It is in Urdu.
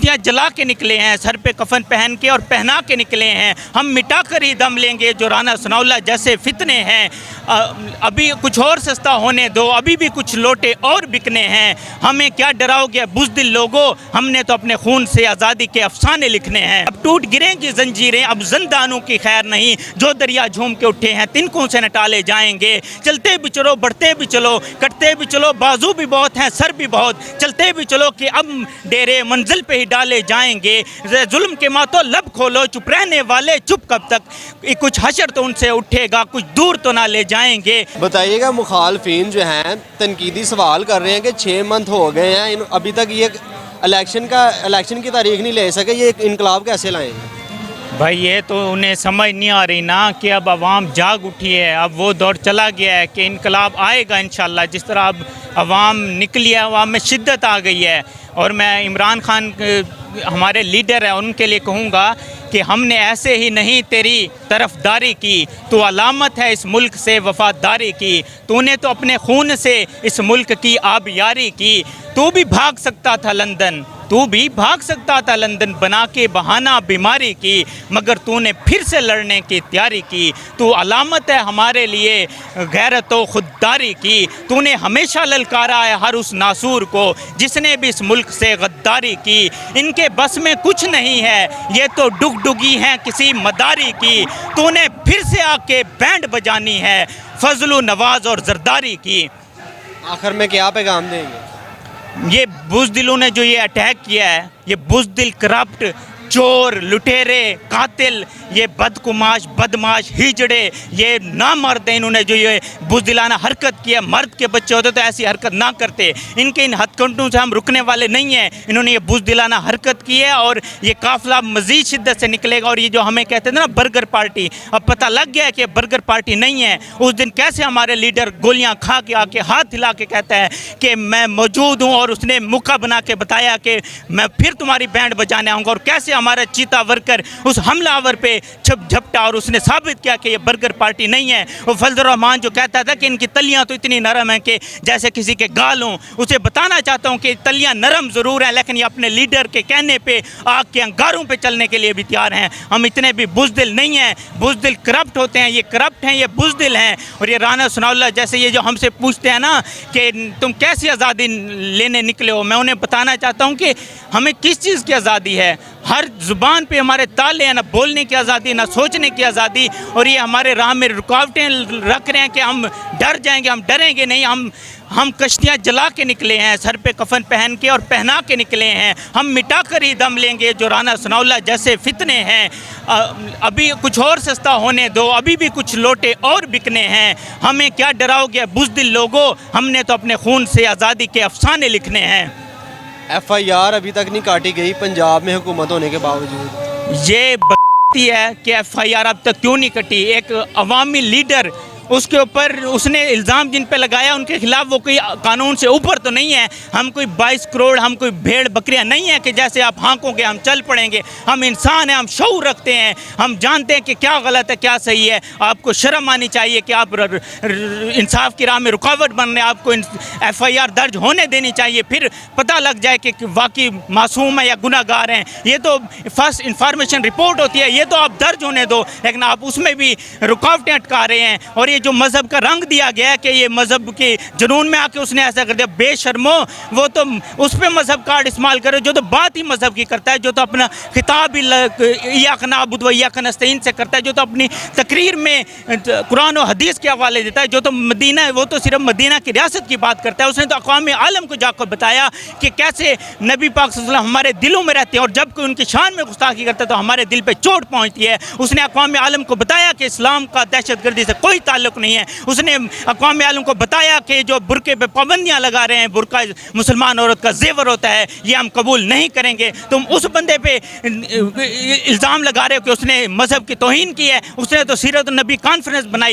کشتیاں جلا کے نکلے ہیں، سر پہ کفن پہن کے اور پہنا کے نکلے ہیں، ہم مٹا کر ہی دم لیں گے جو رانا ثناءاللہ جیسے فتنے ہیں۔ ابھی کچھ اور سستا ہونے دو، ابھی بھی کچھ لوٹے اور بکنے ہیں، ہمیں کیا ڈراؤ گے بزدل لوگوں، ہم نے تو اپنے خون سے آزادی کے افسانے لکھنے ہیں۔ اب ٹوٹ گریں گی زنجیریں، اب زندانوں کی خیر نہیں، جو دریا جھوم کے اٹھے ہیں تنکوں سے نہ ٹالے جائیں گے۔ چلتے بھی چلو، بڑھتے بھی چلو، کٹتے بھی چلو، بازو بھی بہت ہیں، سر بھی بہت، چلتے بھی چلو کہ اب ڈیرے منزل پہ ہی ڈالے جائیں گے۔ ظلم کے ماتوں لب کھولو، چپ رہنے والے چپ کب تک، کچھ حشر تو ان سے اٹھے گا، کچھ دور تو نہ لے جائیں گے۔ بتائیے گا، مخالفین جو ہیں تنقیدی سوال کر رہے ہیں کہ 6 منتھ ہو گئے ہیں، ابھی تک یہ الیکشن کی تاریخ نہیں لے سکے، یہ انقلاب کیسے لائیں گے؟ بھائی یہ تو انہیں سمجھ نہیں آ رہی نا کہ اب عوام جاگ اٹھی ہے، اب وہ دور چلا گیا ہے کہ انقلاب آئے گا انشاءاللہ۔ جس طرح اب عوام نکلی ہے، عوام میں شدت آ گئی ہے، اور میں عمران خان ہمارے لیڈر ہیں ان کے لیے کہوں گا کہ ہم نے ایسے ہی نہیں تیری طرفداری کی، تو علامت ہے اس ملک سے وفاداری کی، تو نے تو اپنے خون سے اس ملک کی آبیاری کی، تو بھی بھاگ سکتا تھا لندن، تو بھی بھاگ سکتا تھا لندن، بنا کے بہانہ بیماری کی، مگر تو نے پھر سے لڑنے کی تیاری کی، تو علامت ہے ہمارے لیے غیرت و خودداری کی، تو نے ہمیشہ للکارا ہے ہر اس ناسور کو جس نے بھی اس ملک سے غداری کی، ان کے بس میں کچھ نہیں ہے، یہ تو ڈگڈگی ہیں کسی مداری کی، تو نے پھر سے آ کے بینڈ بجانی ہے فضل و نواز اور زرداری کی۔ آخر میں کیا پیغام دیں گے؟ یہ بزدلوں نے جو یہ اٹیک کیا ہے، یہ بزدل، کرپٹ، چور، لٹیرے، قاتل، یہ بدکماش، بدماش، ہجڑے، یہ نامرد ہیں، انہوں نے جو یہ بزدلانہ حرکت کی ہے، مرد کے بچے ہوتے تو ایسی حرکت نہ کرتے، ان کے ان ہتھ کنڈوں سے ہم رکنے والے نہیں ہیں، انہوں نے یہ بزدلانہ حرکت کی ہے، اور یہ قافلہ مزید شدت سے نکلے گا۔ اور یہ جو ہمیں کہتے تھے نا برگر پارٹی، اب پتہ لگ گیا ہے کہ برگر پارٹی نہیں ہے۔ اس دن کیسے ہمارے لیڈر گولیاں کھا کے آ کے ہاتھ ہلا کے کہتا ہے کہ میں موجود ہوں، اور اس نے موقع بنا کے بتایا کہ میں پھر تمہاری بینڈ بجانے آؤں گا، اور کیسے ہمارا چیتا ورکر اس حملہ آور پہ جھپٹا، اور اس نے ثابت کیا کہ یہ برگر پارٹی نہیں ہے۔ وہ فضل الرحمان جو کہتا تھا کہ ان کی تلیاں تو اتنی نرم ہیں کہ جیسے کسی کے گال ہوں، اسے بتانا چاہتا ہوں کہ تلیاں نرم ضرور ہیں، لیکن یہ اپنے لیڈر کے کہنے پہ آگ کے انگاروں پہ چلنے کے لیے بھی تیار ہیں۔ ہم اتنے بھی بزدل نہیں ہیں، بزدل کرپٹ ہوتے ہیں، یہ کرپٹ ہیں، یہ بزدل ہیں۔ اور یہ رانا ثناءاللہ جیسے یہ جو ہم سے پوچھتے ہیں نا کہ تم کیسی آزادی لینے نکلے ہو، میں انہیں بتانا چاہتا ہوں کہ ہمیں کس چیز کی آزادی ہے۔ ہر زبان پہ ہمارے تالے ہیں، نہ بولنے کی آزادی، نہ سوچنے کی آزادی، اور یہ ہمارے راہ میں رکاوٹیں رکھ رہے ہیں کہ ہم ڈر جائیں گے، ہم ڈریں گے نہیں، ہم کشتیاں جلا کے نکلے ہیں، سر پہ کفن پہن کے اور پہنا کے نکلے ہیں، ہم مٹا کر ہی دم لیں گے جو رانا ثناءاللہ جیسے فتنے ہیں۔ ابھی کچھ اور سستا ہونے دو، ابھی بھی کچھ لوٹے اور بکنے ہیں، ہمیں کیا ڈراؤ گے بزدل لوگوں، ہم نے تو اپنے خون سے آزادی کے افسانے لکھنے ہیں۔ FIR ابھی تک نہیں کاٹی گئی پنجاب میں حکومت ہونے کے باوجود، یہ ہے کہ FIR اب تک کیوں نہیں کٹی۔ ایک عوامی لیڈر، اس کے اوپر اس نے الزام جن پہ لگایا ان کے خلاف وہ کوئی قانون سے اوپر تو نہیں ہے، ہم کوئی 22 کروڑ، ہم کوئی بھیڑ بکریاں نہیں ہیں کہ جیسے آپ ہانکوں گے ہم چل پڑیں گے، ہم انسان ہیں، ہم شعور رکھتے ہیں، ہم جانتے ہیں کہ کیا غلط ہے کیا صحیح ہے۔ آپ کو شرم آنی چاہیے کہ آپ انصاف کی راہ میں رکاوٹ بن رہے ہیں، آپ کو FIR درج ہونے دینی چاہیے، پھر پتہ لگ جائے کہ واقعی معصوم ہے یا گناہ گار ہیں۔ یہ تو فرسٹ انفارمیشن رپورٹ ہوتی ہے، یہ تو آپ درج ہونے دو، لیکن آپ اس میں بھی رکاوٹیں اٹکا رہے ہیں۔ اور یہ جو مذہب کا رنگ دیا گیا ہے کہ یہ مذہب کے جنون میں آ کے اس نے ایسا کر دیا، بے شرمو، وہ تو اس پہ مذہب کارڈ استعمال کرو جو تو بات ہی مذہب کی کرتا ہے، جو تو اپنا خطاب ایاک نعبد و ایاک نستعین سے کرتا ہے، جو تو اپنی تقریر میں قرآن و حدیث کے حوالے دیتا ہے، جو تو مدینہ ہے وہ تو صرف مدینہ کی ریاست کی بات کرتا ہے۔ اس نے تو اقوام عالم کو جا کر بتایا کہ کیسے نبی پاک صلی اللہ علیہ وسلم ہمارے دلوں میں رہتے ہیں، اور جب کوئی ان کی شان میں گستاخی کرتا ہے تو ہمارے دل پہ چوٹ پہنچتی ہے۔ اس نے اقوام عالم کو بتایا کہ اسلام کا دہشت گردی سے کوئی تعلق نہیں ہے۔ اس نے اقوام عالم کو بتایا کہ جو برقعے پہ پابندیاں لگا رہے ہیں، برقع مسلمان عورت کا زیور ہوتا ہے، یہ ہم قبول نہیں کریں گے۔ تم اس بندے پہ الزام لگا رہے ہو کہ اس نے مذہب کی توہین کی ہے، اس نے تو سیرت النبی کانفرنس بنائی۔